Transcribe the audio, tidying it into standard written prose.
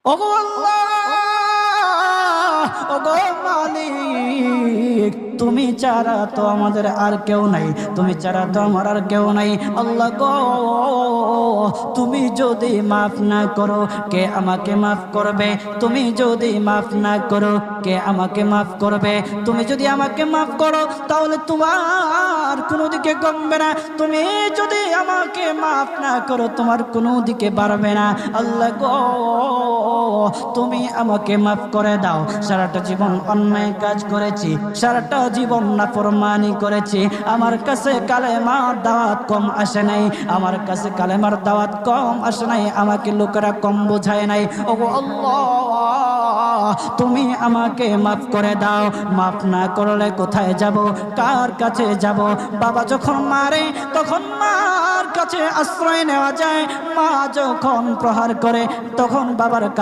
ওগো আল্লাহ, ওগো মালিক, তুমি ছাড়া তো আমাদের আর কেউ নাই, তুমি ছাড়া তো আমার আর কেউ নাই। আল্লাহ গো, তুমি যদি মাফ না করো কে আমাকে মাফ করবে? তুমি যদি মাফ না করো কে আমাকে মাফ করবে? তুমি যদি আমাকে মাফ করো তাহলে তোমার কোনো দিকে কমবে না, তুমি যদি আমাকে মাফ না করো তোমার কোনো দিকে বাড়বে না। আল্লাহ গো, তুমি আমাকে মাফ করে দাও। সারাটা জীবন অন্যায় কাজ করেছি, সারাটা জীবন নাফরমানি করেছি, আমার কাছে কালেমার দাওয়াত কম আসে নাই, আমার কাছে কালেমার দাওয়াত কম আসে নাই, আমাকে লোকেরা কম বোঝায় নাই। ওগো আল্লাহ, তুমি আমাকে মাফ করে দাও। মাফ না করলে কোথায় যাব, কার কাছে যাব? বাবা যখন মারে তখন মার কাছে আশ্রয় নেওয়া যায়, মা যখন প্রহার করে তখন বাবার কাছে